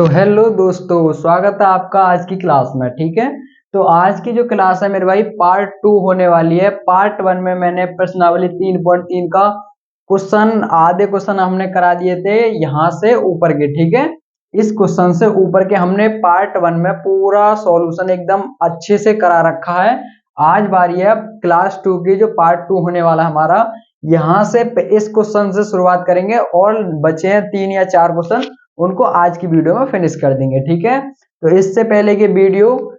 तो हेलो दोस्तों, स्वागत है आपका आज की क्लास में। ठीक है, तो आज की जो क्लास है मेरे भाई पार्ट 2 होने वाली है। पार्ट 1 में मैंने प्रश्नावली 3.3 का आधे क्वेश्चन हमने करा दिए थे यहाँ से ऊपर के। ठीक है, इस क्वेश्चन से ऊपर के हमने पार्ट 1 में पूरा सॉल्यूशन एकदम अच्छे से करा रखा है। आज बारी है क्लास 2 की, जो पार्ट 2 होने वाला हमारा। यहाँ से इस क्वेश्चन से शुरुआत करेंगे और बचे हैं 3 या 4 क्वेश्चन, उनको आज की वीडियो में फिनिश कर देंगे। ठीक है, तो इससे पहले की वीडियो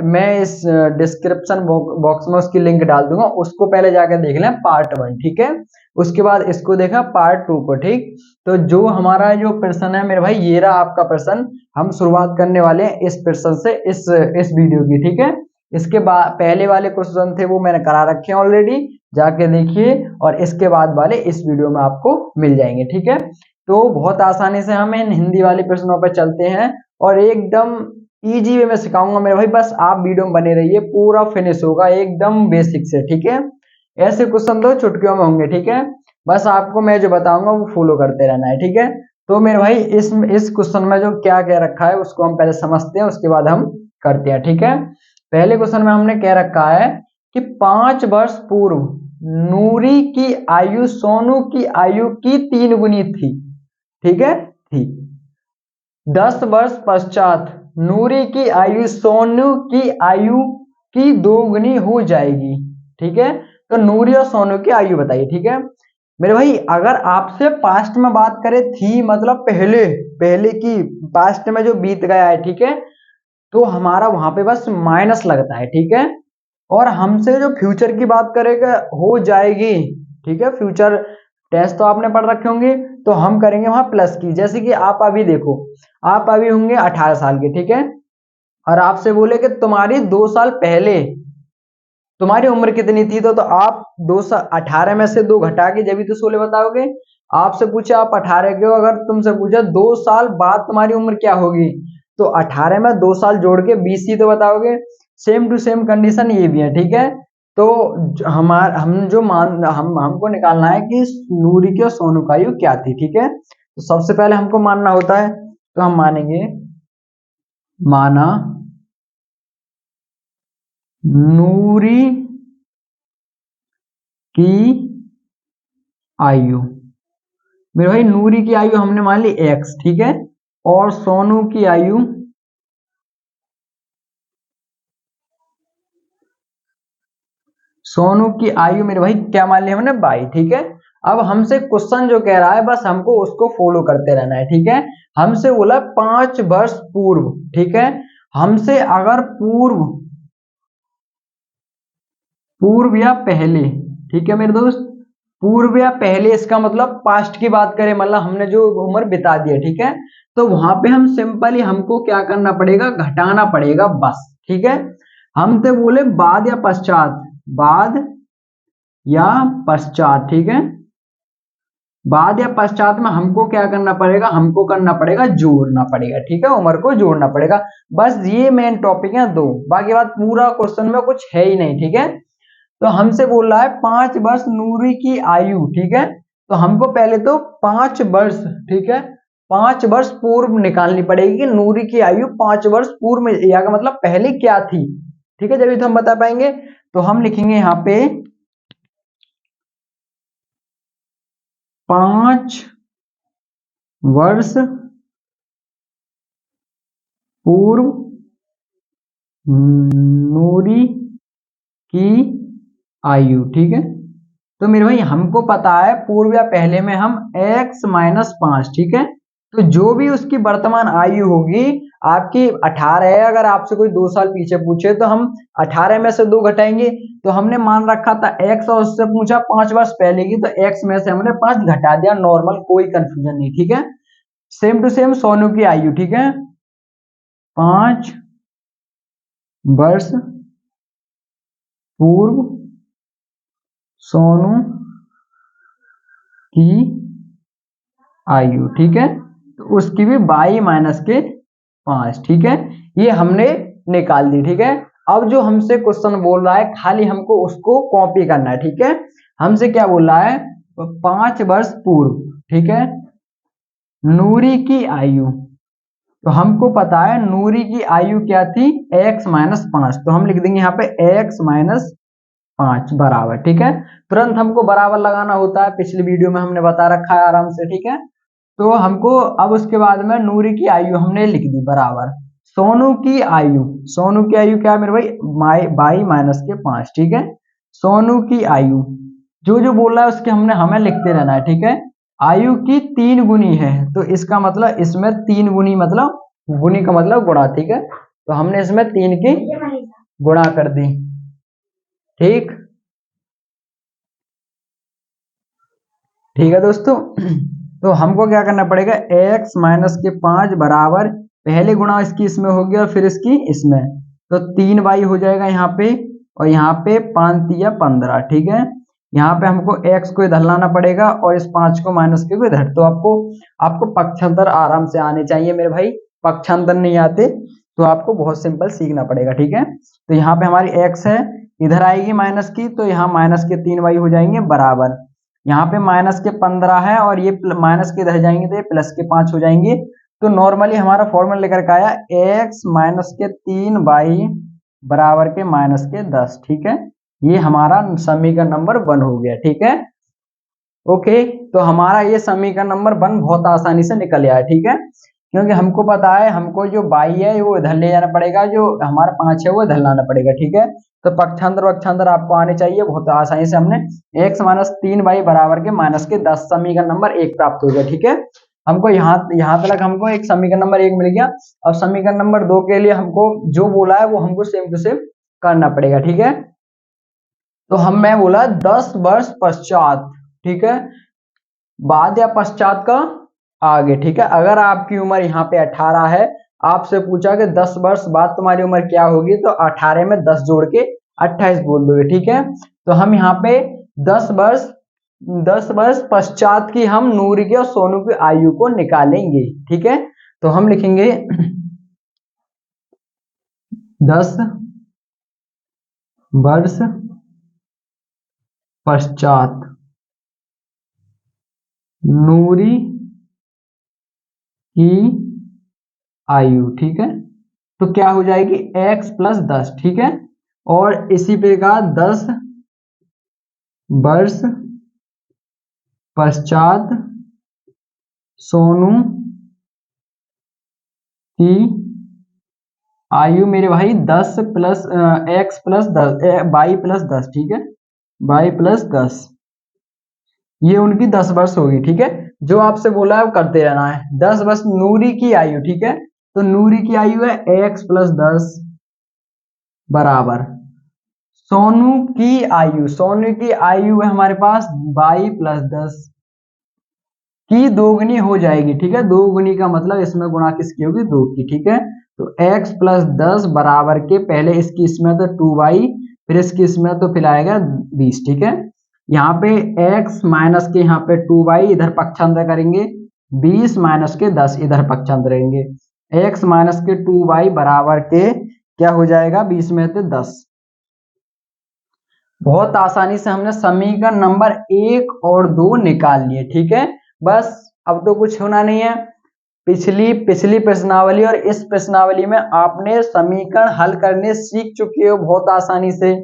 मैं इस डिस्क्रिप्शन बॉक्स में उसकी लिंक डाल दूंगा, उसको पहले जाकर देख लें पार्ट 1। ठीक है, उसके बाद इसको देखा पार्ट 2 को। ठीक, तो जो हमारा जो प्रश्न है मेरे भाई, ये रहा आपका प्रश्न। हम शुरुआत करने वाले हैं इस प्रश्न से, इस वीडियो की। ठीक है, इसके बाद पहले वाले क्वेश्चन थे वो मैंने करा रखे हैं ऑलरेडी, जाके देखिए, और इसके बाद वाले इस वीडियो में आपको मिल जाएंगे। ठीक है, तो बहुत आसानी से हम इन हिंदी वाले प्रश्नों पर चलते हैं और एकदम इजी वे में सिखाऊंगा मेरे भाई। बस आप वीडियो में बने रहिए, पूरा फिनिश होगा एकदम बेसिक से। ठीक है, ऐसे क्वेश्चन तो चुटकियों में होंगे। ठीक है, बस आपको मैं जो बताऊंगा वो फॉलो करते रहना है। ठीक है, तो मेरे भाई इस क्वेश्चन में जो क्या क्या रखा है उसको हम पहले समझते हैं, उसके बाद हम करते हैं। ठीक है, पहले क्वेश्चन में हमने क्या रखा है कि 5 वर्ष पूर्व नूरी की आयु सोनू की आयु की 3 गुनी थी। ठीक है, थी। 10 वर्ष पश्चात नूरी की आयु सोनू की आयु की 2 गुनी हो जाएगी। ठीक है, तो नूरी और सोनू की आयु बताइए। ठीक है मेरे भाई, अगर आपसे पास्ट में बात करें, थी मतलब पहले पहले की, पास्ट में जो बीत गया है। ठीक है, तो हमारा वहां पे बस माइनस लगता है। ठीक है, और हमसे जो फ्यूचर की बात करेगा हो जाएगी। ठीक है, फ्यूचर टेंस तो आपने पढ़ रखे होंगे, तो हम करेंगे वहां प्लस की। जैसे कि आप अभी देखो, आप अभी होंगे 18 साल के। ठीक है, और आपसे बोले कि तुम्हारी 2 साल पहले तुम्हारी उम्र कितनी थी, तो आप 18 में से 2 घटा के जब भी तो 16 बताओगे। आपसे पूछा आप 18 के हो, अगर तुमसे पूछा 2 साल बाद तुम्हारी उम्र क्या होगी, तो 18 में 2 साल जोड़ के 20 ही तो बताओगे। सेम टू सेम कंडीशन ये भी है। ठीक है, तो हमको निकालना है कि नूरी की और सोनू का आयु क्या थी। ठीक है, तो सबसे पहले हमको मानना होता है, तो हम मानेंगे, माना नूरी की आयु, मेरे भाई नूरी की आयु हमने मान ली x। ठीक है, और सोनू की आयु मेरे भाई क्या मान लिया हमने 22। ठीक है, अब हमसे क्वेश्चन जो कह रहा है बस हमको उसको फॉलो करते रहना है। ठीक है, हमसे बोला 5 वर्ष पूर्व। ठीक है, हमसे अगर पूर्व या पहले, ठीक है मेरे दोस्त, पूर्व या पहले इसका मतलब पास्ट की बात करें, मतलब हमने जो उम्र बिता दी है। ठीक है, तो वहां पे हम सिंपली हमको क्या करना पड़ेगा, घटाना पड़ेगा बस। ठीक है, हम तो बोले बाद या पश्चात, बाद या पश्चात। ठीक है, बाद या पश्चात में हमको क्या करना पड़ेगा, हमको करना पड़ेगा जोड़ना पड़ेगा। ठीक है, उम्र को जोड़ना पड़ेगा। बस ये मेन टॉपिक है दो, बाकी बात पूरा क्वेश्चन में कुछ है ही नहीं। ठीक है, तो हमसे बोल रहा है 5 वर्ष नूरी की आयु। ठीक है, तो हमको पहले तो 5 वर्ष, ठीक है, 5 वर्ष पूर्व निकालनी पड़ेगी कि नूरी की आयु 5 वर्ष पूर्व में, या का मतलब पहले क्या थी। ठीक है, जब ये तो हम बता पाएंगे, तो हम लिखेंगे यहाँ पे 5 वर्ष पूर्व नूरी की आयु। ठीक है, तो मेरे भाई हमको पता है पूर्व या पहले में हम x माइनस 5। ठीक है, तो जो भी उसकी वर्तमान आयु होगी, आपकी 18 है, अगर आपसे कोई 2 साल पीछे पूछे तो हम 18 में से 2 घटाएंगे। तो हमने मान रखा था x, और उससे पूछा 5 वर्ष पहले की, तो x में से हमने 5 घटा दिया, नॉर्मल, कोई कंफ्यूजन नहीं। ठीक है, सेम टू सेम सोनू की आयु। ठीक है, 5 वर्ष पूर्व सोनू की आयु। ठीक है, तो उसकी भी 22 माइनस के 5। ठीक है, ये हमने निकाल दी। ठीक है, अब जो हमसे क्वेश्चन बोल रहा है खाली हमको उसको कॉपी करना है। ठीक है, हमसे क्या बोल रहा है, 5 वर्ष पूर्व, ठीक है, नूरी की आयु, तो हमको पता है नूरी की आयु क्या थी, x माइनस 5, तो हम लिख देंगे यहाँ पे x माइनस 5 बराबर, ठीक है। तुरंत हमको बराबर लगाना होता है, पिछली वीडियो में हमने बता रखा है आराम से, ठीक है। तो हमको अब उसके बाद में नूरी की आयु हमने लिख दी बराबर सोनू की आयु। सोनू की आयु क्या है मेरे भाई, बाई माइनस के 5, ठीक है। सोनू की आयु जो जो बोल रहा है उसके हमें लिखते रहना है, ठीक है। आयु की 3 गुनी है, तो इसका मतलब इसमें 3 गुनी, मतलब गुनी का मतलब गुणा, ठीक है। तो हमने इसमें 3 की गुणा कर दी, ठीक ठीक है दोस्तों। तो हमको क्या करना पड़ेगा, x माइनस के 5 बराबर पहले गुणा इसकी इसमें हो गया, फिर इसकी इसमें, तो 3y हो जाएगा यहाँ पे, और यहाँ पे 5 तिया 15, ठीक है। यहाँ पे हमको x को इधर लाना पड़ेगा और इस 5 को माइनस के इधर। तो आपको पक्षांतर आराम से आने चाहिए मेरे भाई, पक्षांतर नहीं आते तो आपको बहुत सिंपल सीखना पड़ेगा, ठीक है। तो यहाँ पे हमारी x है, इधर आएगी माइनस की, तो यहाँ माइनस के 3y हो जाएंगे बराबर, यहाँ पे माइनस के 15 है और ये माइनस के इधर जाएंगे तो ये प्लस के 5 हो जाएंगे। तो नॉर्मली हमारा फॉर्मूला लेकर के आया x माइनस के 3y बराबर के माइनस के 10, ठीक है। ये हमारा समीकरण नंबर 1 हो गया, ठीक है। ओके, तो हमारा ये समीकरण नंबर 1 बहुत आसानी से निकल आया, ठीक है। क्योंकि हमको पता है हमको जो बाई है वो इधर ले जाना पड़ेगा, जो हमारा 5 है वो इधर लाना पड़ेगा, ठीक है। तो पक्षांतर वक्षांतर आपको आने चाहिए, बहुत आसानी से हमने x माइनस 3y बराबर के माइनस के 10 समीकरण नंबर 1 प्राप्त हो गया, ठीक है। हमको यहाँ तक हमको एक समीकरण नंबर 1 मिल गया। अब समीकरण नंबर 2 के लिए हमको जो बोला है वो हमको सेम टू सेम करना पड़ेगा, ठीक है। तो मैं बोला 10 वर्ष पश्चात, ठीक है, बाद या पश्चात का आगे, ठीक है। अगर आपकी उम्र यहाँ पे 18 है, आपसे पूछा कि 10 वर्ष बाद तुम्हारी उम्र क्या होगी, तो 18 में 10 जोड़ के 28 बोल दोगे, ठीक है। तो हम यहाँ पे 10 वर्ष पश्चात की हम नूरी की और सोनू की आयु को निकालेंगे, ठीक है। तो हम लिखेंगे 10 वर्ष पश्चात नूरी की आयु, ठीक है। तो क्या हो जाएगी x प्लस 10, ठीक है। और इसी प्रकार 10 वर्ष पश्चात सोनू की आयु मेरे भाई 10 plus x plus 10 by plus 10, ठीक है, बाई प्लस 10, ये उनकी 10 वर्ष होगी, ठीक है। जो आपसे बोला है वो करते रहना है। 10 वर्ष नूरी की आयु, ठीक है। तो नूरी की आयु है x प्लस 10 बराबर सोनू की आयु, सोनू की आयु है हमारे पास 22 प्लस 10 की दोगुनी हो जाएगी, ठीक है। दोगुनी का मतलब इसमें गुणा किसकी होगी, 2 की, ठीक है। तो x प्लस 10 बराबर के पहले इसकी इसमें तो 2y, फिर इसकी इसमें तो फिर आएगा 20, ठीक है। यहाँ पे x माइनस के यहाँ पे 2y इधर पक्षांतर करेंगे, 20 माइनस के 10 इधर पक्षांतर करेंगे, x माइनस के 2y बराबर के क्या हो जाएगा, 20 में से 10। बहुत आसानी से हमने समीकरण नंबर 1 और 2 निकाल लिए, ठीक है। बस अब तो कुछ होना नहीं है। पिछली प्रश्नावली और इस प्रश्नावली में आपने समीकरण हल करने सीख चुके हो बहुत आसानी से।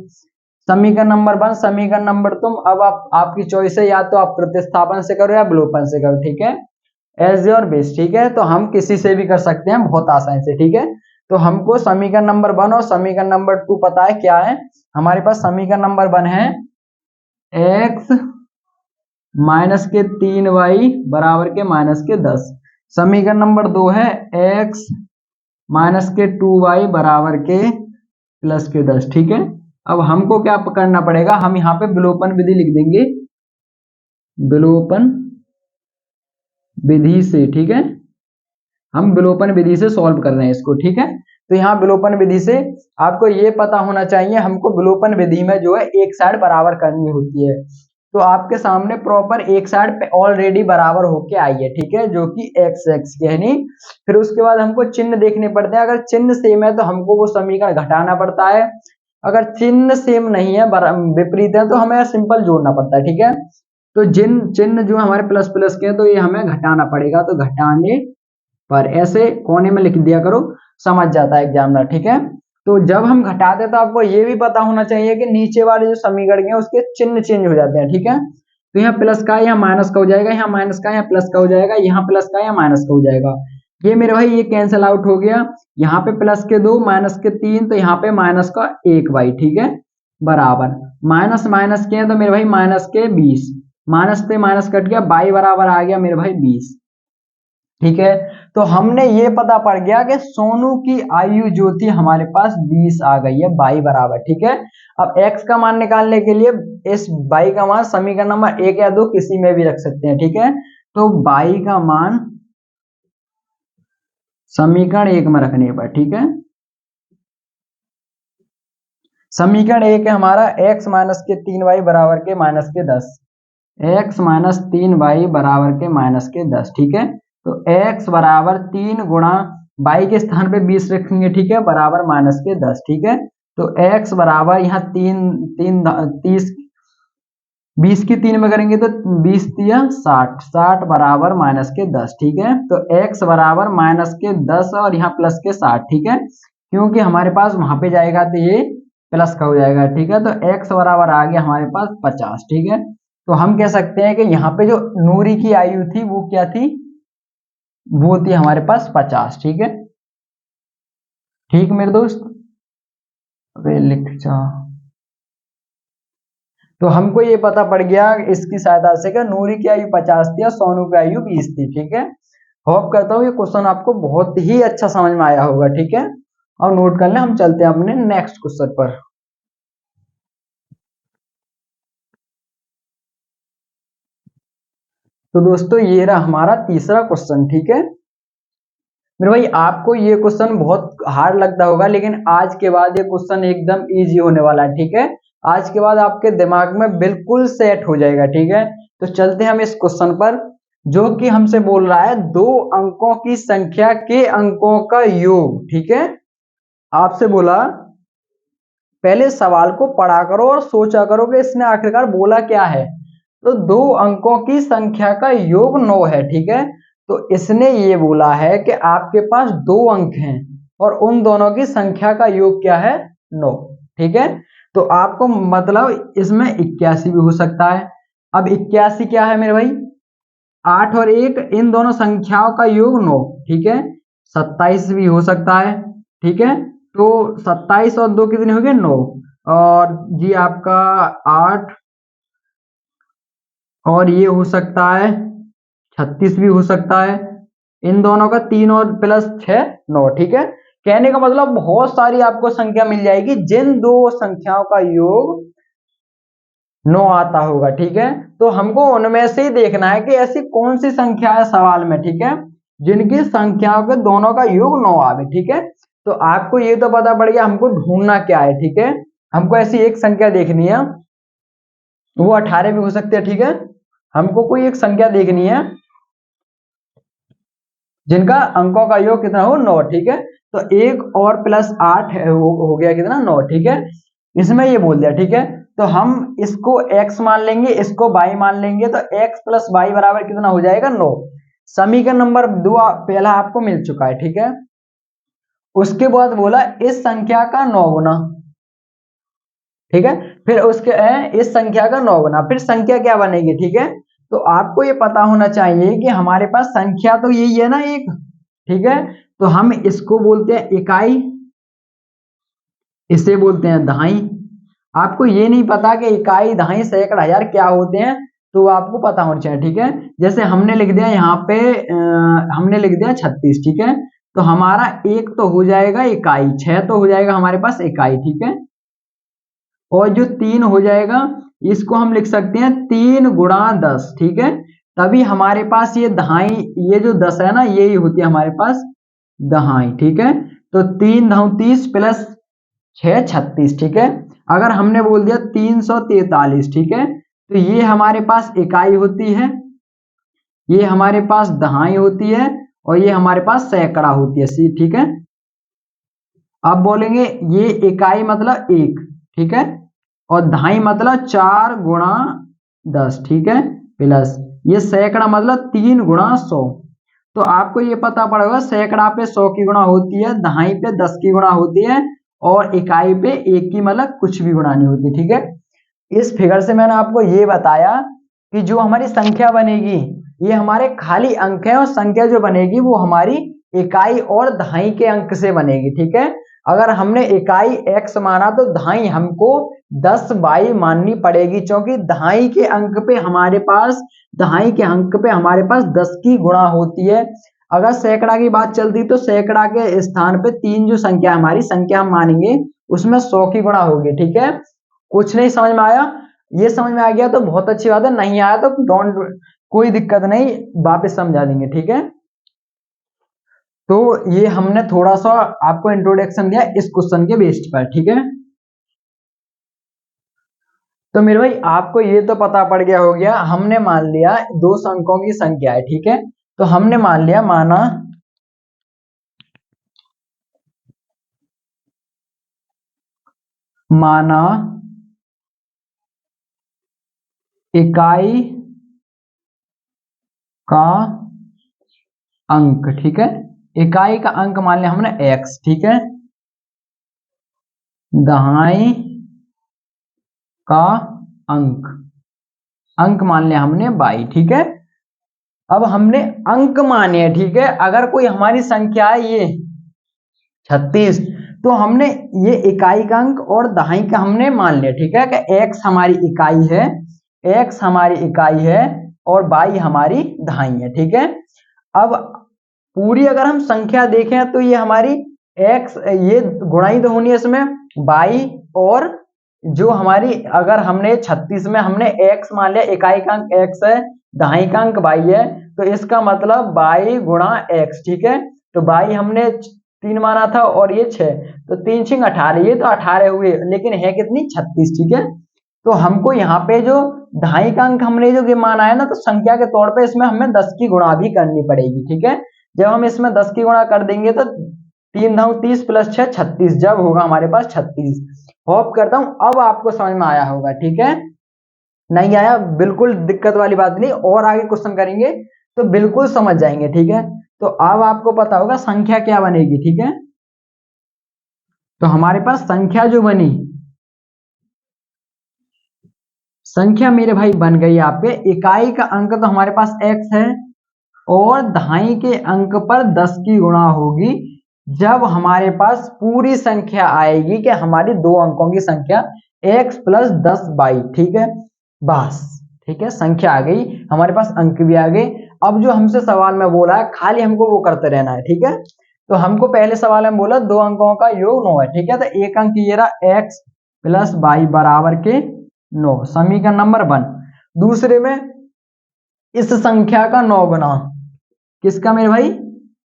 समीकरण नंबर 1, समीकरण नंबर तुम अब आपकी चॉइस है, या तो आप प्रतिस्थापन से करो या विलोपन से करो, ठीक है, एज योर बेस्ट, ठीक है। तो हम किसी से भी कर सकते हैं बहुत आसानी से, ठीक है। तो हमको समीकरण नंबर 1 और समीकरण नंबर 2 पता है क्या है। हमारे पास समीकरण नंबर 1 है x माइनस के 3y बराबर के माइनस के 10। समीकरण नंबर 2 है x माइनस के 2y बराबर के प्लस के 10, ठीक है। अब हमको क्या करना पड़ेगा, हम यहाँ पे विलोपन विधि लिख देंगे, विलोपन विधि से, ठीक है। हम विलोपन विधि से सॉल्व कर रहे हैं इसको, ठीक है। तो यहाँ विलोपन विधि से आपको ये पता होना चाहिए, हमको विलोपन विधि में जो है एक साइड बराबर करनी होती है। तो आपके सामने प्रॉपर एक साइड पे ऑलरेडी बराबर होके आई है, ठीक है, जो कि x x की है नहीं। फिर उसके बाद हमको चिन्ह देखने पड़ते हैं, अगर चिन्ह सेम है तो हमको वो समीकरण घटाना पड़ता है, अगर चिन्ह सेम नहीं है, विपरीत है, तो हमें सिंपल जोड़ना पड़ता है, ठीक है। तो जिन चिन्ह जो हमारे प्लस प्लस के हैं तो ये हमें घटाना पड़ेगा, तो घटाने पर, ऐसे कोने में लिख दिया करो, समझ जाता है एग्जामिनर, ठीक है। तो जब हम घटाते हैं तो आपको ये भी पता होना चाहिए कि नीचे वाले जो समीकरण है उसके चिन्ह चेंज हो जाते हैं, ठीक है। तो यहाँ प्लस का यहाँ माइनस का हो जाएगा, यहाँ माइनस का यहाँ प्लस का हो जाएगा, यहाँ प्लस का यहाँ माइनस का हो जाएगा। ये मेरे भाई ये कैंसिल आउट हो गया, यहाँ पे प्लस के 2 माइनस के 3, तो यहाँ पे माइनस का 1 भाई, ठीक है, बराबर माइनस माइनस के हैं तो मेरे भाई माइनस के 20, माइनस से माइनस कट गया, बाई बराबर आ गया मेरे भाई 20, ठीक है। तो हमने ये पता पड़ गया कि सोनू की आयु जो थी हमारे पास 20 आ गई है, बाई बराबर, ठीक है। अब x का मान निकालने के लिए इस बाई का मान समीकरण नंबर 1 या 2 किसी में भी रख सकते हैं, ठीक है। तो बाई का मान समीकरण 1 में रखने पर, ठीक है। समीकरण 1 है हमारा x माइनस के 3y बराबर के माइनस के 10, x माइनस 3y बराबर के माइनस के 10, ठीक है। तो x बराबर 3 गुणा y के स्थान पे 20 रखेंगे, ठीक है, बराबर माइनस के 10, ठीक है। तो x बराबर यहाँ 30 20 की 3 में करेंगे तो 20 दिया 60, 60 बराबर माइनस के 10, ठीक है। तो x बराबर माइनस के 10 और यहाँ प्लस के 60, ठीक है, क्योंकि हमारे पास वहां पे जाएगा तो ये प्लस का हो जाएगा, ठीक है। तो x बराबर आ गया हमारे पास 50, ठीक है। तो हम कह सकते हैं कि यहाँ पे जो नूरी की आयु थी वो क्या थी, वो थी हमारे पास 50, ठीक है। ठीक मेरे दोस्त, अबे लिख जा। तो हमको ये पता पड़ गया इसकी सहायता से कि नूरी की आयु 50 थी और सोनू की आयु 20 थी, ठीक है। होप करता हूँ ये क्वेश्चन आपको बहुत ही अच्छा समझ में आया होगा, ठीक है। और नोट कर ले, हम चलते हैं अपने नेक्स्ट क्वेश्चन पर। तो दोस्तों ये रहा हमारा तीसरा क्वेश्चन, ठीक है। मेरे भाई आपको ये क्वेश्चन बहुत हार्ड लगता होगा, लेकिन आज के बाद ये क्वेश्चन एकदम इजी होने वाला है, ठीक है। आज के बाद आपके दिमाग में बिल्कुल सेट हो जाएगा, ठीक है। तो चलते हैं हम इस क्वेश्चन पर, जो कि हमसे बोल रहा है 2 अंकों की संख्या के अंकों का योग, ठीक है। आपसे बोला पहले सवाल को पढ़ा करो और सोचा करो कि इसने आखिरकार बोला क्या है। तो 2 अंकों की संख्या का योग 9 है, ठीक है। तो इसने ये बोला है कि आपके पास 2 अंक हैं और उन दोनों की संख्या का योग क्या है, 9, ठीक है। तो आपको मतलब इसमें 81 भी हो सकता है। अब 81 क्या है मेरे भाई, 8 और 1 इन दोनों संख्याओं का योग 9, ठीक है। 27 भी हो सकता है, ठीक है। तो 27 और 2 कितने हो गए, 9, और जी आपका 8, और ये हो सकता है 36 भी हो सकता है। इन दोनों का 3 और प्लस 6 9, ठीक है। कहने का मतलब बहुत सारी आपको संख्या मिल जाएगी जिन 2 संख्याओं का योग 9 आता होगा, ठीक है। तो हमको उनमें से ही देखना है कि ऐसी कौन सी संख्या है सवाल में, ठीक है, जिनकी संख्याओं के दोनों का योग 9 आवे, ठीक है। तो आपको ये तो पता पड़ गया हमको ढूंढना क्या है, ठीक है। हमको ऐसी एक संख्या देखनी है, वो 18 भी हो सकते हैं, ठीक है। हमको कोई एक संख्या देखनी है जिनका अंकों का योग कितना हो, 9, ठीक है। तो 1 और प्लस 8 हो गया कितना, 9, ठीक है। इसमें ये बोल दिया, ठीक है। तो हम इसको x मान लेंगे, इसको y मान लेंगे, तो x प्लस वाई बराबर कितना हो जाएगा, 9। समीकरण नंबर 2 पहला आपको मिल चुका है, ठीक है। उसके बाद बोला इस संख्या का 9 गुना, ठीक है। फिर उसके इस संख्या का 9 गुना, फिर संख्या क्या बनेगी, ठीक है। तो आपको ये पता होना चाहिए कि हमारे पास संख्या तो यही है ना, एक, ठीक है। तो हम इसको बोलते हैं इकाई, इसे बोलते हैं दहाई। आपको ये नहीं पता कि इकाई, दहाई, सैकड़ा, हजार क्या होते हैं, तो आपको पता होना चाहिए, ठीक है। जैसे हमने लिख दिया यहाँ पे हमने लिख दिया 36, ठीक है। तो हमारा 1 तो हो जाएगा इकाई, 6 तो हो जाएगा हमारे पास इकाई, ठीक है। और जो 3 हो जाएगा इसको हम लिख सकते हैं 3 गुणा 10, ठीक है। तभी हमारे पास ये दहाई, ये जो 10 है ना, यही होती है हमारे पास दहाई, ठीक है। तो 3 9 30 प्लस 6 36, ठीक है। अगर हमने बोल दिया 343, ठीक है, तो ये हमारे पास इकाई होती है, ये हमारे पास दहाई होती है, और ये हमारे पास सैकड़ा होती है, ठीक है। अब बोलेंगे ये इकाई मतलब 1, ठीक है, और दहाई मतलब 4 गुणा 10, ठीक है, प्लस ये सैकड़ा मतलब 3 गुणा 100। तो आपको ये पता पड़ेगा सैकड़ा पे 100 की गुणा होती है, दहाई पे 10 की गुणा होती है और इकाई पे 1 की मतलब कुछ भी गुणा नहीं होती। ठीक है, इस फिगर से मैंने आपको ये बताया कि जो हमारी संख्या बनेगी ये हमारे खाली अंक है और संख्या जो बनेगी वो हमारी इकाई और दहाई के अंक से बनेगी। ठीक है, अगर हमने इकाई x माना तो दहाई हमको 10 बाई माननी पड़ेगी, क्योंकि दहाई के अंक पे हमारे पास 10 की गुणा होती है। अगर सैकड़ा की बात चलती तो सैकड़ा के स्थान पे 3 जो संख्या हमारी संख्या हम मानेंगे उसमें 100 की गुणा होगी। ठीक है, कुछ नहीं समझ में आया? ये समझ में आ गया तो बहुत अच्छी बात है, नहीं आया तो डोंट, कोई दिक्कत नहीं, वापस समझा देंगे। ठीक है, तो ये हमने थोड़ा सा आपको इंट्रोडक्शन दिया इस क्वेश्चन के बेस्ड पर। ठीक है, तो मेरे भाई आपको ये तो पता पड़ गया हो गया, हमने मान लिया दो अंकों की संख्या है। ठीक है, तो हमने मान लिया, माना इकाई का अंक। ठीक है, इकाई का अंक मान लिया हमने x। ठीक है, दहाई का अंक मान लिया हमने y। ठीक है, अब हमने अंक माने हैं। ठीक है, अगर कोई हमारी संख्या है ये 36, तो हमने ये इकाई का अंक और दहाई का हमने मान लिया। ठीक है, कि x हमारी इकाई है, और y हमारी दहाई है। ठीक है, अब पूरी अगर हम संख्या देखें तो ये हमारी x, ये गुणाई तो होनी है इसमें y, और जो हमारी अगर हमने 36 में हमने x मान लिया, इकाई का अंक x है, दहाई का अंक y है, तो इसका मतलब y गुणा x। ठीक है, तो y हमने 3 माना था और ये 6, तो 3 6 18, ये तो 18 हुए, लेकिन है कितनी 36। ठीक है, तो हमको यहाँ पे जो ढाई का अंक हमने जो माना है ना, तो संख्या के तौर पे इसमें हमें 10 की गुणा भी करनी पड़ेगी। ठीक है, जब हम इसमें 10 की गुणा कर देंगे तो 3 9 30 प्लस 6 36, जब होगा हमारे पास 36। होप करता हूं अब आपको समझ में आया होगा। ठीक है, नहीं आया बिल्कुल दिक्कत वाली बात नहीं, और आगे क्वेश्चन करेंगे तो बिल्कुल समझ जाएंगे। ठीक है, तो अब आपको पता होगा संख्या क्या बनेगी। ठीक है, तो हमारे पास संख्या जो बनी, संख्या मेरे भाई बन गई आपके, इकाई का अंक तो हमारे पास x है और दहाई के अंक पर 10 की गुणा होगी, जब हमारे पास पूरी संख्या आएगी कि हमारी दो अंकों की संख्या x प्लस 10 बाई। ठीक है, बस। ठीक है, संख्या आ गई हमारे पास, अंक भी आ गए। अब जो हमसे सवाल में बोला है खाली हमको वो करते रहना है। ठीक है, तो हमको पहले सवाल में बोला दो अंकों का योग 9 है। ठीक है, तो एक अंक ये रहा x प्लस बाई बराबर के 9, समीकरण नंबर 1। दूसरे में इस संख्या का 9 गुना, किसका मेरे भाई,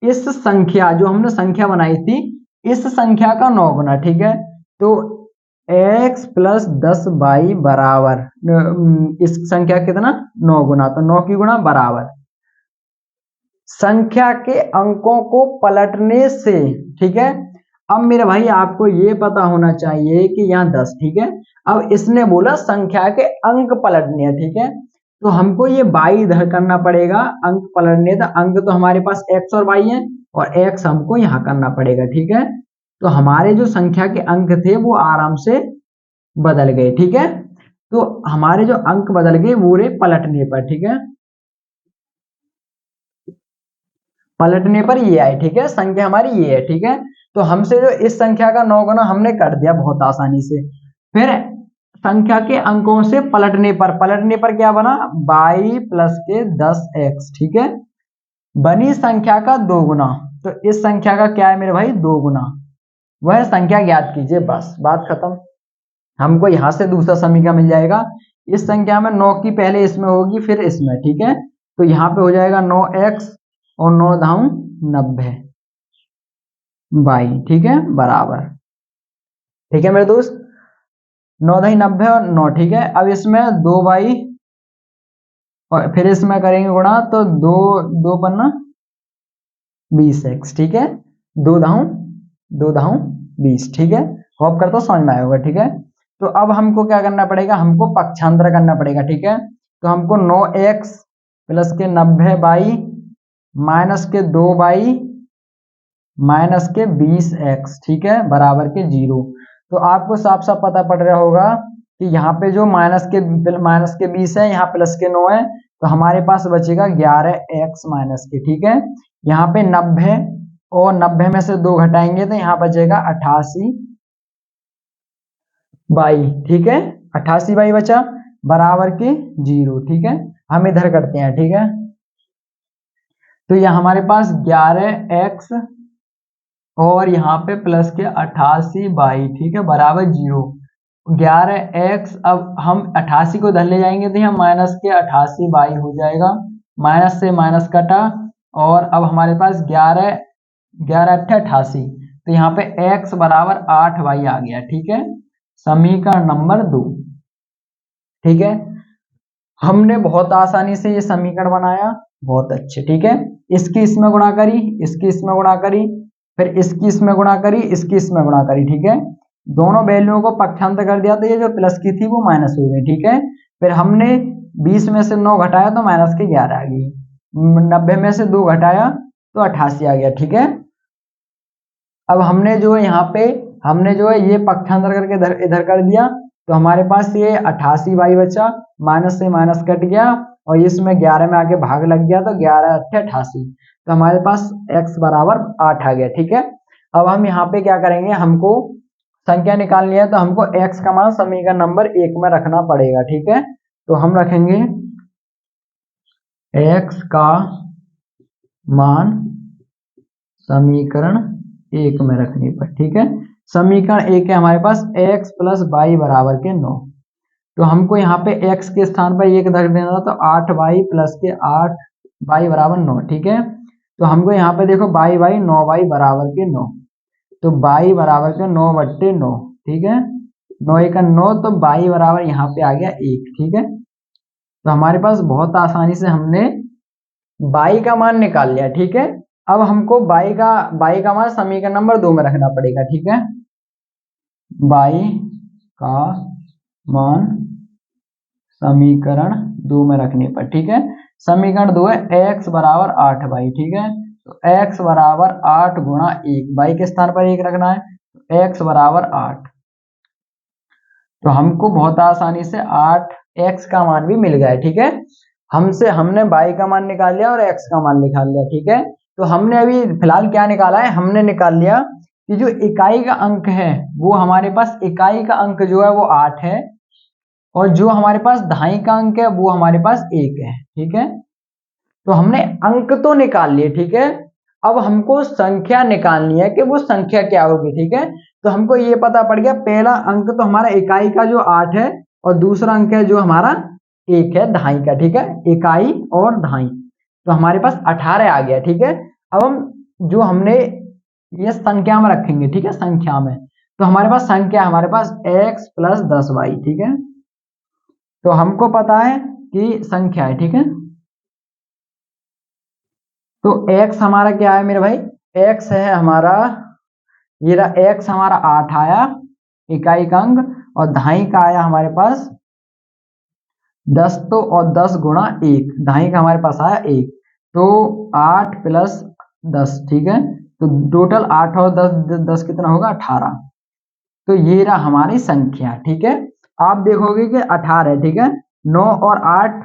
इस संख्या जो हमने संख्या बनाई थी इस संख्या का 9 गुना। ठीक है, तो x प्लस 10 बाई बराबर इस संख्या कितना 9 गुना, तो 9 की गुणा बराबर संख्या के अंकों को पलटने से। ठीक है, अब मेरे भाई आपको ये पता होना चाहिए कि यहाँ 10। ठीक है, अब इसने बोला संख्या के अंक पलटने हैं। ठीक है, तो हमको ये बाई इधर करना पड़ेगा, अंक पलटने, तो अंक तो हमारे पास x और y है और x हमको यहाँ करना पड़ेगा। ठीक है, तो हमारे जो संख्या के अंक थे वो आराम से बदल गए। ठीक है, तो हमारे जो अंक बदल गए वो रे पलटने पर। ठीक है, पलटने पर ये आए। ठीक है, संख्या हमारी ये है। ठीक है, तो हमसे जो इस संख्या का 9 गुना हमने कर दिया बहुत आसानी से। फिर संख्या के अंकों से पलटने पर क्या बना, बाई प्लस के 10x। ठीक है, बनी संख्या का 2 गुना, तो इस संख्या का क्या है मेरे भाई 2 गुना, वह संख्या ज्ञात कीजिए, बस बात खत्म। हमको यहां से दूसरा समीकरण मिल जाएगा, इस संख्या में 9 की पहले इसमें होगी फिर इसमें। ठीक है, तो यहाँ पे हो जाएगा 9x और 9 दाऊं 90 बाई। ठीक है, बराबर। ठीक है मेरे दोस्त, 9 दही 90 और 9। ठीक है, अब इसमें 2 बाई और फिर इसमें करेंगे गुणा, तो 2 2 पन्ना 20x। ठीक है, 2 दाऊं 20। ठीक है, होप करता हूं समझ में आया होगा। ठीक है, तो अब हमको क्या करना पड़ेगा, हमको पक्षांतर करना पड़ेगा। ठीक है, तो हमको 9x प्लस के 90 बाई माइनस के 2y माइनस के 20x, ठीक है, बराबर के 0। तो आपको साफ साफ पता पड़ रहा होगा कि यहाँ पे जो माइनस के 20 है, यहाँ प्लस के 9 है, तो हमारे पास बचेगा 11x माइनस के, ठीक है। यहाँ पे 90 और 90 में से 2 घटाएंगे तो यहाँ बचेगा 88y, ठीक है, 88y बचा बराबर के 0, ठीक है। हम इधर करते हैं, ठीक है। तो यह हमारे पास 11x और यहाँ पे प्लस के 88y, ठीक है, बराबर 0। 11x, अब हम 88 को इधर ले जाएंगे तो यहाँ माइनस के 88y हो जाएगा, माइनस से माइनस कटा, और अब हमारे पास 11 88, तो यहाँ पे x बराबर 8y आ गया, ठीक है, समीकरण नंबर 2, ठीक है। हमने बहुत आसानी से ये समीकरण बनाया, बहुत अच्छे, ठीक है। इसकी इसमें गुणा करी, इसकी इसमें गुणा करी, फिर इसकी इसमें गुणा करी, इसकी इसमें गुणा करी, ठीक है। दोनों वैल्यूओं को पक्षांतर कर दिया तो ये जो प्लस की थी वो माइनस हो गई, ठीक है। फिर हमने 20 में से 9 घटाया तो माइनस के 11 आ गई, 90 में से 2 घटाया तो 88 आ गया, ठीक है। अब हमने जो यहाँ पे हमने जो है ये पक्षांतर करके इधर कर दिया, तो हमारे पास ये 88y बचा, माइनस से माइनस कट गया और इसमें 11 में आके भाग लग गया, तो 11 × 88, तो हमारे पास x बराबर 8 आ गया, ठीक है। अब हम यहाँ पे क्या करेंगे, हमको संख्या निकालनी है, तो हमको x का मान समीकरण नंबर 1 में रखना पड़ेगा, ठीक है। तो हम रखेंगे x का मान समीकरण 1 में रखने पर, ठीक है। समीकरण 1 है हमारे पास x प्लस y बराबर के 9। तो हमको यहाँ पे x के स्थान पर 1 रख देना था, तो 8y प्लस के 8y बराबर 9, ठीक है। तो हमको यहाँ पे देखो y 9y बराबर के 9, तो y बराबर के 9/9, ठीक है, 9 × 9, तो y बराबर यहाँ पे आ गया 1, ठीक है। तो हमारे पास बहुत आसानी से हमने y का मान निकाल लिया, ठीक है। अब हमको y का मान समीकरण नंबर 2 में रखना पड़ेगा, ठीक है। y का मान समीकरण 2 में रखने पर, ठीक है। समीकरण 2 है x बराबर 8y, ठीक है। तो x बराबर 8 गुणा 1, y के स्थान पर 1 रखना है, तो x बराबर 8। तो हमको बहुत आसानी से 8x का मान भी मिल गया, ठीक है। हमने y का मान निकाल लिया और x का मान निकाल लिया, ठीक है। तो हमने अभी फिलहाल क्या निकाला है, हमने निकाल लिया कि जो इकाई का अंक है वो हमारे पास, इकाई का अंक जो है वो 8 है, और जो हमारे पास दहाई का अंक है वो हमारे पास 1 है, ठीक है। तो हमने अंक तो निकाल लिए, ठीक है। अब हमको संख्या निकालनी है कि वो संख्या क्या होगी, ठीक है। तो हमको ये पता पड़ गया, पहला अंक तो हमारा इकाई का जो 8 है, और दूसरा अंक है जो हमारा 1 है दहाई का, ठीक है, इकाई और दहाई, तो हमारे पास 18 आ गया, ठीक है। अब हम जो हमने ये संख्या में रखेंगे, ठीक है, संख्या में, तो हमारे पास संख्या हमारे पास x प्लस 10y, ठीक है। तो हमको पता है कि संख्या है, ठीक है। तो x हमारा क्या है मेरे भाई, x है हमारा, ये रहा x हमारा 8 आया इकाई का अंक, और दहाई का आया हमारे पास 10, तो और 10 गुणा 1, दहाई का हमारे पास आया 1, तो 8 प्लस 10, ठीक है। तो टोटल 8 और 10 कितना होगा, 18। तो ये रहा हमारी संख्या, ठीक है। आप देखोगे कि 18 है, ठीक है। 9 और 8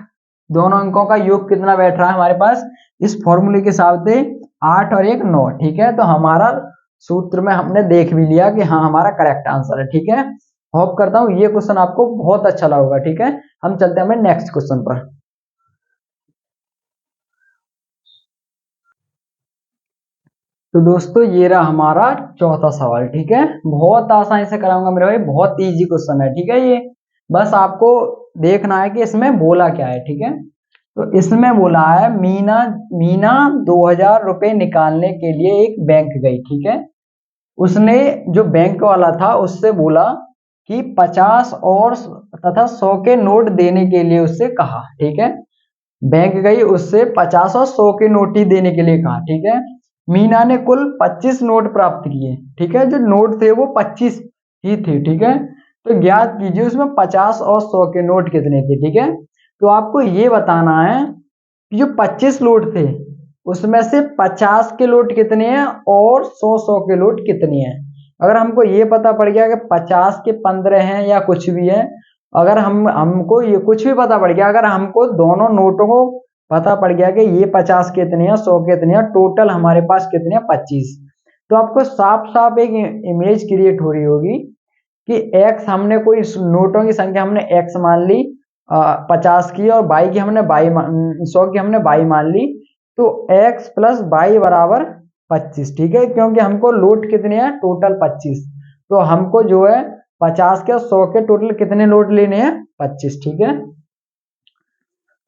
दोनों अंकों का योग कितना बैठ रहा है हमारे पास, इस फॉर्मूले के हिसाब से 8 और 1 9, ठीक है। तो हमारा सूत्र में हमने देख भी लिया कि हाँ हमारा करेक्ट आंसर है, ठीक है। होप करता हूँ ये क्वेश्चन आपको बहुत अच्छा लगा होगा, ठीक है। हम चलते हैं हमें नेक्स्ट क्वेश्चन पर। तो दोस्तों ये रहा हमारा चौथा सवाल, ठीक है। बहुत आसानी से कराऊंगा मेरे भाई, बहुत इजी क्वेश्चन है, ठीक है। ये बस आपको देखना है कि इसमें बोला क्या है, ठीक है। तो इसमें बोला है मीना 2000 रुपए निकालने के लिए एक बैंक गई, ठीक है। उसने जो बैंक वाला था उससे बोला कि 50 और तथा 100 के नोट देने के लिए उससे कहा, ठीक है। बैंक गई, उससे 50 और 100 के नोट ही देने के लिए कहा, ठीक है। मीना ने कुल 25 नोट प्राप्त किए, ठीक है। जो नोट थे वो 25 ही थे, ठीक है। तो ज्ञात कीजिए उसमें 50 और 100 के नोट कितने थे, ठीक है। तो आपको ये बताना है कि जो 25 नोट थे उसमें से 50 के नोट कितने हैं और 100 के नोट कितने हैं। अगर हमको ये पता पड़ गया कि 50 के 15 हैं या कुछ भी है, अगर हमको ये कुछ भी पता पड़ गया, अगर हमको दोनों नोटों को पता पड़ गया कि ये 50 कितने हैं 100 कितने हैं, टोटल हमारे पास कितने हैं 25, तो आपको साफ साफ एक इमेज क्रिएट हो रही होगी कि एक्स हमने कोई नोटों की संख्या हमने एक्स मान ली 50 की, और बाई की हमने 100 की हमने बाई मान ली, तो x प्लस बाई बराबर 25। ठीक है, क्योंकि हमको नोट कितने हैं टोटल 25, तो हमको जो है 50 के 100 के टोटल कितने नोट लेने हैं 25। ठीक है,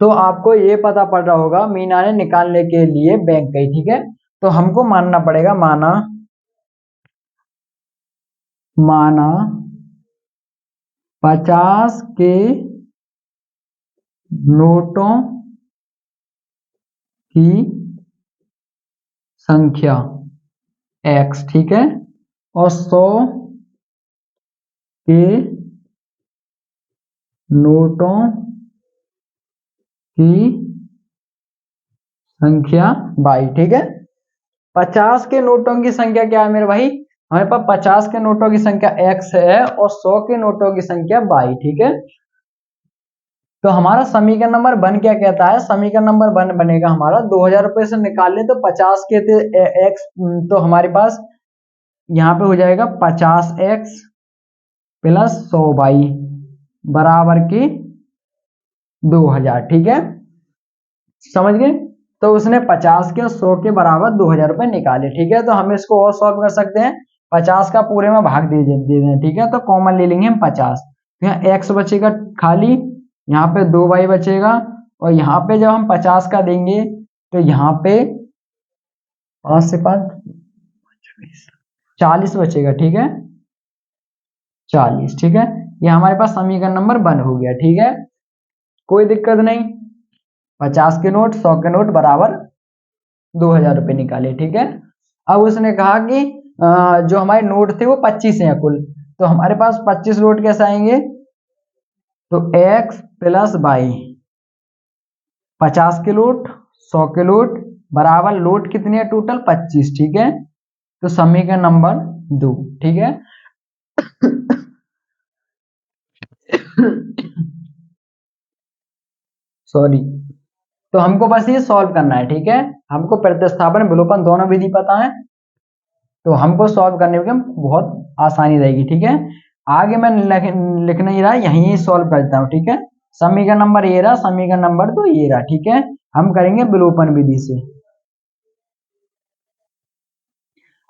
तो आपको ये पता पड़ रहा होगा मीना ने निकालने के लिए बैंक गई। ठीक है, तो हमको मानना पड़ेगा, माना 50 के नोटों की संख्या x। ठीक है, और 100 के नोटों की संख्या y। ठीक है, 50 के नोटों की संख्या क्या है मेरे भाई, हमारे पास 50 के नोटों की संख्या x है और 100 के नोटों की संख्या y। ठीक है, तो हमारा समीकरण नंबर 1 क्या कहता है, समीकरण नंबर 1 बनेगा हमारा 2000 रुपए से निकाल ले तो 50 के थे x, तो हमारे पास यहाँ पे हो जाएगा 50x प्लस 100y बराबर के 2000। ठीक है, समझ गए, तो उसने 50 के और 100 के बराबर 2000 रुपए निकाले। ठीक है, तो हम इसको और सॉल्व कर सकते हैं, 50 का पूरे में भाग दे दें। ठीक है, तो कॉमन ले लेंगे हम 50, यहाँ x बचेगा खाली, यहाँ पे 2y बचेगा, और यहाँ पे जब हम 50 का देंगे तो यहाँ पे 5 से 5 40 बचेगा। ठीक है, 40। ठीक है, ये हमारे पास समीकरण नंबर 1 हो गया। ठीक है, कोई दिक्कत नहीं, 50 के नोट 100 के नोट बराबर 2000 रुपए निकाले। ठीक है, अब उसने कहा कि जो हमारे नोट थे वो 25 हैं कुल, तो हमारे पास 25 नोट कैसे आएंगे, तो x प्लस बाई 50 के नोट 100 के नोट बराबर नोट कितने हैं टोटल 25। ठीक है, तो समीकरण नंबर 2। ठीक है, सॉरी, तो हमको बस ये सॉल्व करना है। ठीक है, हमको प्रतिस्थापन विलोपन दोनों विधि पता है, तो हमको सॉल्व करने में बहुत आसानी रहेगी। ठीक है, आगे मैं लिख नहीं रहा, यहीं सॉल्व करता हूँ। ठीक है, समीकरण नंबर ये रहा, समीकरण नंबर 2 ये रहा। ठीक है, हम करेंगे विलोपन विधि से।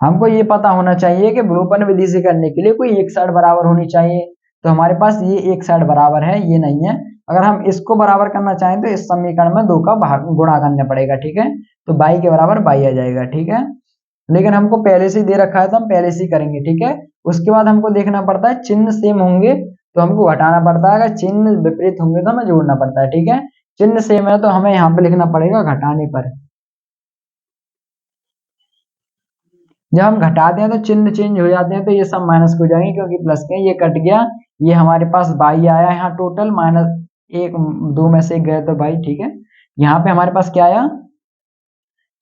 हमको ये पता होना चाहिए कि विलोपन विधि से करने के लिए कोई एक साइड बराबर होनी चाहिए, तो हमारे पास ये एक साइड बराबर है, ये नहीं है। अगर हम इसको बराबर करना चाहें तो इस समीकरण में 2 का भाग गुणा करना पड़ेगा। ठीक है, तो बाई के बराबर बाई आ जाएगा। ठीक है, लेकिन हमको पहले से दे रखा है तो हम पहले से ही करेंगे। ठीक है, उसके बाद हमको देखना पड़ता है चिन्ह सेम होंगे तो हमको घटाना पड़ता है, अगर चिन्ह विपरीत होंगे तो हमें जोड़ना पड़ता है। ठीक है, चिन्ह सेम है तो हमें यहाँ पे लिखना पड़ेगा घटाने पर। जब हम घटाते हैं तो चिन्ह चेंज हो जाते हैं, तो ये सब माइनस हो जाएंगे क्योंकि प्लस के, ये कट गया, ये हमारे पास बाई आया यहाँ टोटल, माइनस एक 2 में से एक गए तो बाई। ठीक है, यहाँ पे हमारे पास क्या आया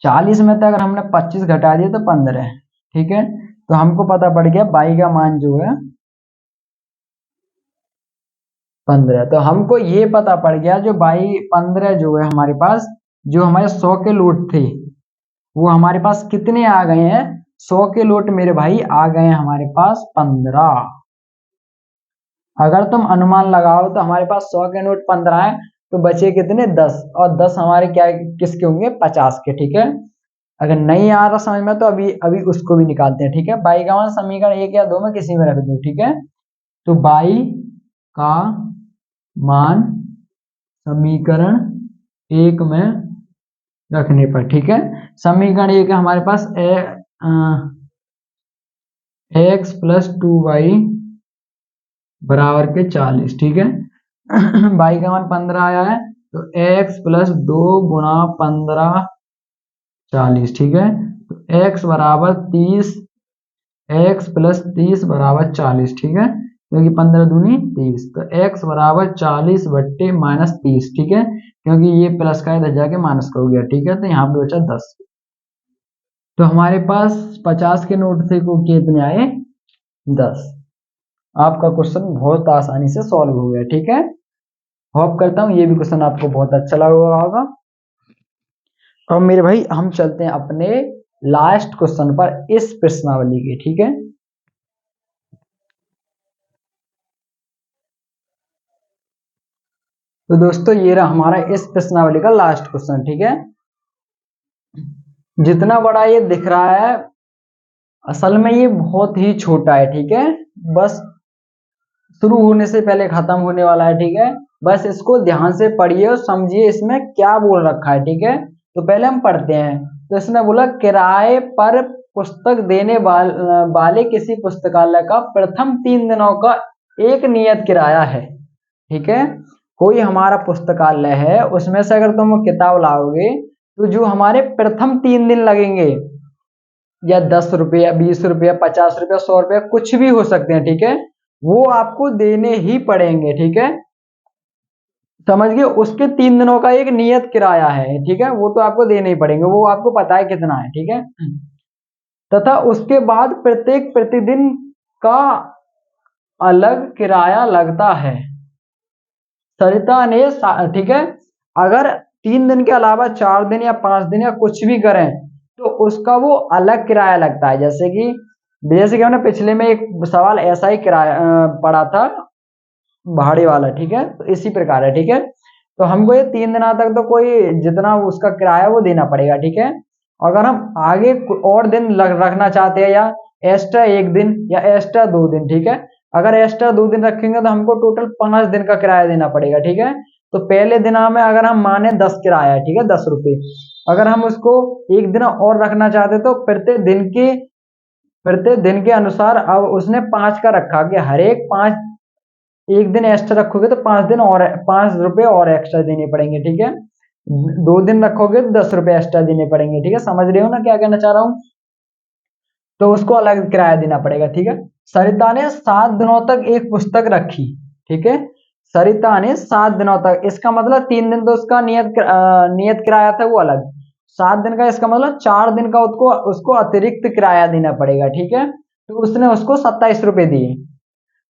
40 में, तो अगर हमने 25 घटा दिया तो 15। ठीक है, तो हमको पता पड़ गया बाई का मान जो है 15, तो हमको ये पता पड़ गया जो बाई 15 जो है हमारे पास, जो हमारे 100 के नोट थे वो हमारे पास कितने आ गए हैं, 100 के नोट मेरे भाई आ गए हैं हमारे पास 15। अगर तुम अनुमान लगाओ तो हमारे पास 100 के नोट 15 है, तो बचे कितने 10, और 10 हमारे क्या किसके होंगे 50 के। ठीक है, अगर नहीं आ रहा समझ में तो अभी अभी उसको भी निकालते हैं। ठीक है, बाई का मान समीकरण 1 या 2 में किसी में रख दो। ठीक है, तो बाई का मान समीकरण 1 में रखने पर, ठीक है, समीकरण 1 है हमारे पास एक्स प्लस 2y बराबर के 40। ठीक है, बाई का मान 15 आया है, तो x प्लस 2 गुणा 15 40। ठीक है, तो x बराबर 30, x प्लस 30 बराबर 40। ठीक है, क्योंकि 15 दूनी 30, तो x बराबर 40 बट्टे माइनस 30, ठीक है, क्योंकि ये प्लस का इधर जाके माइनस का हो गया, ठीक है, तो यहाँ पे बचा 10। तो हमारे पास 50 के नोट से को कितने आए, 10। आपका क्वेश्चन बहुत आसानी से सॉल्व हो गया, ठीक है। होप करता हूँ ये भी क्वेश्चन आपको बहुत अच्छा लगा होगा। और मेरे भाई हम चलते हैं अपने लास्ट क्वेश्चन पर इस प्रश्नावली के, ठीक है। तो दोस्तों ये रहा हमारा इस प्रश्नावली का लास्ट क्वेश्चन, ठीक है। जितना बड़ा ये दिख रहा है असल में ये बहुत ही छोटा है, ठीक है, बस शुरू होने से पहले खत्म होने वाला है, ठीक है। बस इसको ध्यान से पढ़िए और समझिए इसमें क्या बोल रखा है, ठीक है। तो पहले हम पढ़ते हैं। तो इसने बोला किराए पर पुस्तक देने वाले किसी पुस्तकालय का प्रथम 3 दिनों का एक नियत किराया है, ठीक है। कोई हमारा पुस्तकालय है, उसमें से अगर तुम किताब लाओगे तो जो हमारे प्रथम 3 दिन लगेंगे, या 10 रुपये या 20 रुपये 50 रुपये 100 रुपये कुछ भी हो सकते हैं, ठीक है, वो आपको देने ही पड़ेंगे, ठीक है। समझ गए, उसके 3 दिनों का एक नियत किराया है, ठीक है, वो तो आपको देने ही पड़ेंगे, वो आपको पता है कितना है, ठीक है। तथा उसके बाद प्रत्येक प्रतिदिन का अलग किराया लगता है। सरिता ने ठीक है, अगर 3 दिन के अलावा 4 दिन या 5 दिन या कुछ भी करें तो उसका वो अलग किराया लगता है। जैसे कि हमने पिछले में एक सवाल ऐसा ही किराया पढ़ा था भाड़े वाला, ठीक है, तो इसी प्रकार है, ठीक है। तो हमको ये 3 दिन तक तो कोई जितना उसका किराया वो देना पड़ेगा, ठीक है। अगर हम आगे और दिन रखना चाहते हैं, या एक्स्ट्रा 1 दिन या एक्स्ट्रा 2 दिन, ठीक है, अगर एक्स्ट्रा 2 दिन रखेंगे तो हमको टोटल 5 दिन का किराया देना पड़ेगा, ठीक है। तो पहले दिन में अगर हम माने 10 किराया है, ठीक है, 10 रुपये, अगर हम उसको 1 दिन और रखना चाहते तो प्रत्येक दिन के अनुसार अब उसने 5 का रखा कि हर एक 5, 1 दिन एक्स्ट्रा रखोगे तो 5 दिन और 5 रुपए और एक्स्ट्रा देने पड़ेंगे, ठीक है। 2 दिन रखोगे तो 10 रुपए एक्स्ट्रा देने पड़ेंगे, ठीक है। समझ रहे हो ना क्या कहना चाह रहा हूँ। तो उसको अलग किराया देना पड़ेगा, ठीक है। सरिता ने 7 दिनों तक एक पुस्तक रखी, ठीक है। सरिता ने 7 दिनों तक, इसका मतलब 3 दिन तो उसका नियत किराया था वो अलग, 7 दिन का इसका मतलब 4 दिन का उसको अतिरिक्त किराया देना पड़ेगा, ठीक है। तो उसने उसको 27 रुपए दिए।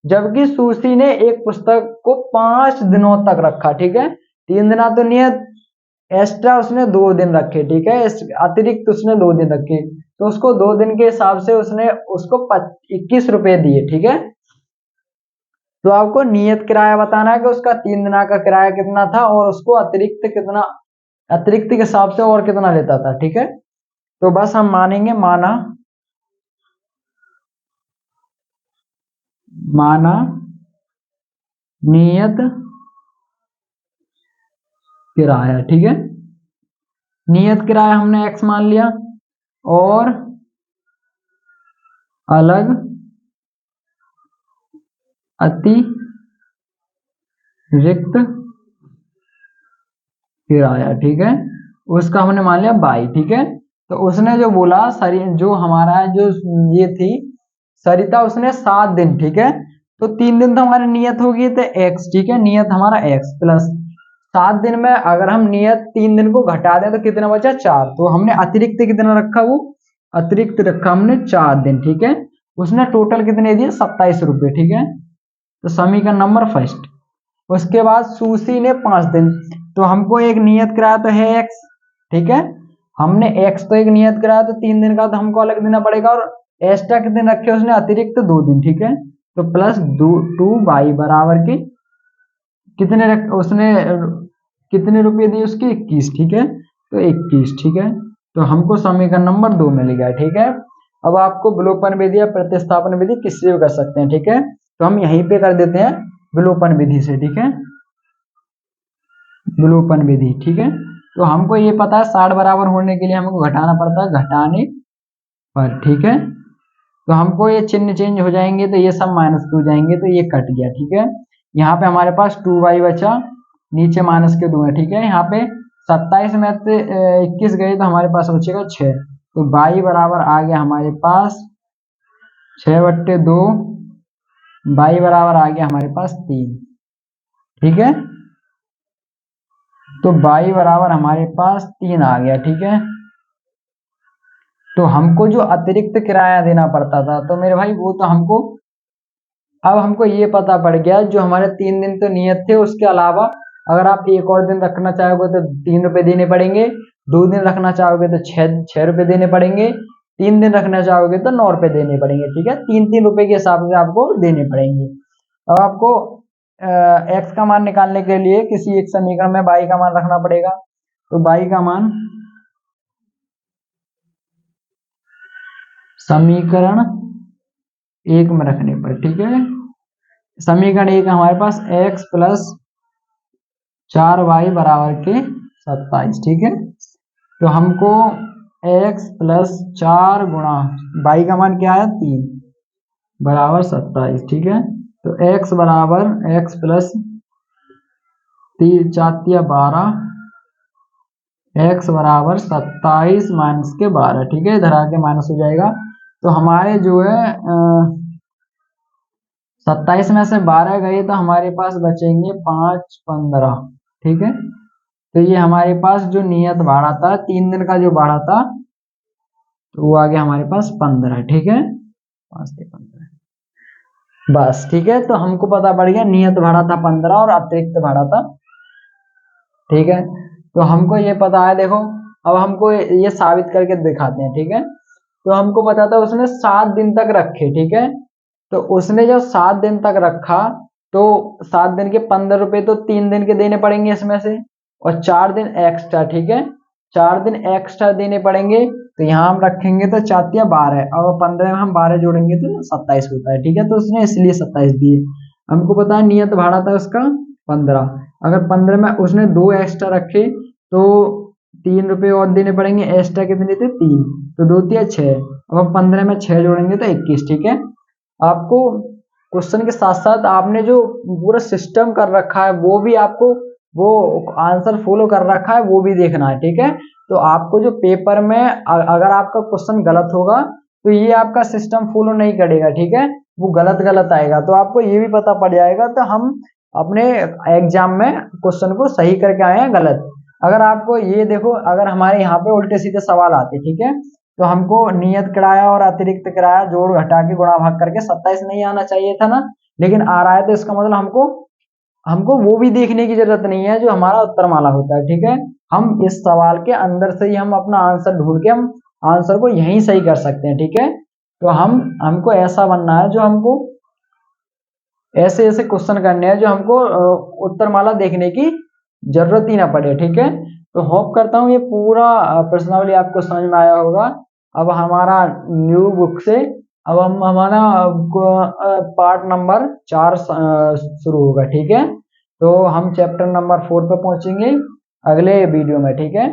जबकि सुशी ने एक पुस्तक को 5 दिनों तक रखा, ठीक है। 3 दिन तो नियत, एक्स्ट्रा उसने 2 दिन रखे, ठीक है, अतिरिक्त उसने 2 दिन रखे, तो उसको 2 दिन के हिसाब से उसने उसको 21 रुपए दिए, ठीक है। तो आपको नियत किराया बताना है कि उसका 3 दिन का किराया कितना था और उसको अतिरिक्त के हिसाब से और कितना लेता था, ठीक है। तो बस हम मानेंगे माना नियत किराया, ठीक है। नियत किराया हमने x मान लिया और अलग अतिरिक्त किराया, ठीक है, उसका हमने मान लिया y, ठीक है। तो उसने जो बोला जो हमारा जो ये थी सरिता, उसने 7 दिन, ठीक है, तो 3 दिन तो हमारी नियत होगी तो x, ठीक है, नियत हमारा x प्लस 7 दिन में अगर हम नियत 3 दिन को घटा दें तो कितना बचा 4, तो हमने अतिरिक्त कितना रखा, वो अतिरिक्त रखा हमने 4 दिन, ठीक है। उसने टोटल कितने दिए 27 रुपए, ठीक है। तो समीकरण नंबर फर्स्ट। उसके बाद सुशी ने 5 दिन, तो हमको एक नियत किराया तो है x, ठीक है, हमने x तो एक नियत किराया तो 3 दिन का तो हमको अलग देना पड़ेगा, और एक्स्ट्रा कितने रखे उसने अतिरिक्त 2 दिन, ठीक है। तो प्लस 2y बराबर के उसने कितने रुपए दिए उसके 21, ठीक है, तो 21, ठीक है। तो हमको समीकरण नंबर 2 मिल गया, ठीक है। अब आपको विलोपन विधि या प्रतिस्थापन विधि किससे भी कर सकते हैं, ठीक है, तो हम यहीं पे कर देते हैं विलोपन विधि से, ठीक है, विलोपन विधि, ठीक है। तो हमको ये पता है 60 बराबर होने के लिए हमको घटाना पड़ता है घटाने पर, ठीक है। तो हमको ये चिन्ह चेंज हो जाएंगे तो ये सब माइनस के हो जाएंगे, तो ये कट गया, ठीक है। यहाँ पे हमारे पास 2y बचा, नीचे माइनस के 2 है, ठीक है। यहाँ पे 27 में से 21 गए तो हमारे पास बचेगा 6, तो y बराबर आ गया हमारे पास 6/2 y बराबर आ गया हमारे पास 3। ठीक है, तो y बराबर हमारे पास 3 आ गया। ठीक है, तो हमको जो अतिरिक्त किराया देना पड़ता था तो मेरे भाई वो तो हमको, अब हमको ये पता पड़ गया जो हमारे 3 दिन तो नियत थे, उसके अलावा अगर आप एक और दिन रखना चाहोगे तो 3 रुपए देने पड़ेंगे, 2 दिन रखना चाहोगे तो छह रुपए देने पड़ेंगे, 3 दिन रखना चाहोगे तो 9 रुपए देने पड़ेंगे। ठीक है, 3-3 रुपए के हिसाब से आपको देने पड़ेंगे। अब आपको एक्स का मान निकालने के लिए किसी एक समीकरण में y का मान रखना पड़ेगा। तो y का मान समीकरण 1 में रखने पर, ठीक है, समीकरण 1 हमारे पास x प्लस 4y बराबर के 27। ठीक है, तो हमको x प्लस 4 गुणा y का मान क्या है 3 बराबर 27। ठीक है, तो x बराबर x प्लस 4×12 x बराबर 27 माइनस के 12। ठीक है, इधर आके माइनस हो जाएगा, तो हमारे जो है 27 में से 12 गए तो हमारे पास बचेंगे 5-15। ठीक है, तो ये हमारे पास जो नियत भाड़ा था 3 दिन का जो भाड़ा था तो वो आ गया हमारे पास 15। ठीक है, 5 से 15 बस। ठीक है, तो हमको पता पड़ गया नियत भाड़ा था 15 और अतिरिक्त भाड़ा था। ठीक है, तो हमको ये पता है, देखो अब हमको ये साबित करके दिखाते हैं। ठीक है, तो हमको पता था उसने 7 दिन तक रखे। ठीक है, तो उसने जब 7 दिन तक रखा तो 7 दिन के 15 रुपए तो 3 दिन के देने पड़ेंगे इसमें से, और 4 दिन एक्स्ट्रा। ठीक है, 4 दिन एक्स्ट्रा देने पड़ेंगे, तो यहाँ हम रखेंगे तो 4×12 और 15 में हम 12 जोड़ेंगे तो 27 होता है। ठीक है, तो उसने इसलिए 27 दिए। हमको पता है नियत भाड़ा था उसका 15, अगर 15 में उसने 2 एक्स्ट्रा रखे तो 3 रुपए और देने पड़ेंगे। एक्स्ट्रा कितने थे 3, तो 2×3=6, अब हम 15 में 6 जोड़ेंगे तो 21। ठीक है, आपको क्वेश्चन के साथ साथ आपने जो पूरा सिस्टम कर रखा है वो भी आपको, वो आंसर फॉलो कर रखा है वो भी देखना है। ठीक है, तो आपको जो पेपर में अगर आपका क्वेश्चन गलत होगा तो ये आपका सिस्टम फॉलो नहीं करेगा। ठीक है, वो गलत गलत आएगा, तो आपको ये भी पता पड़ जाएगा तो हम अपने एग्जाम में क्वेश्चन को सही करके आए हैं गलत। अगर आपको ये देखो, अगर हमारे यहाँ पे उल्टे सीधे सवाल आते, ठीक है, तो हमको नियत किराया और अतिरिक्त किराया जोड़ घटा के गुणा भाग करके 27 नहीं आना चाहिए था ना, लेकिन आ रहा है, तो इसका मतलब हमको हमको वो भी देखने की जरूरत नहीं है जो हमारा उत्तरमाला होता है। ठीक है, हम इस सवाल के अंदर से ही हम अपना आंसर ढूंढ के हम आंसर को यहीं सही कर सकते हैं। ठीक है, तो हमको ऐसा बनना है जो हमको ऐसे ऐसे क्वेश्चन करने हैं जो हमको उत्तरमाला देखने की जरूरत ही ना पड़े। ठीक है, तो होप करता हूँ ये पूरा प्रश्नावली आपको समझ में आया होगा। अब हमारा न्यू बुक से अब हम हमारा पार्ट नंबर 4 शुरू होगा। ठीक है, तो हम चैप्टर नंबर 4 पे पहुंचेंगे अगले वीडियो में। ठीक है,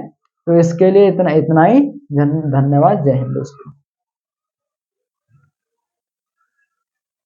तो इसके लिए इतना इतना ही। धन्यवाद। जय हिंद दोस्तों।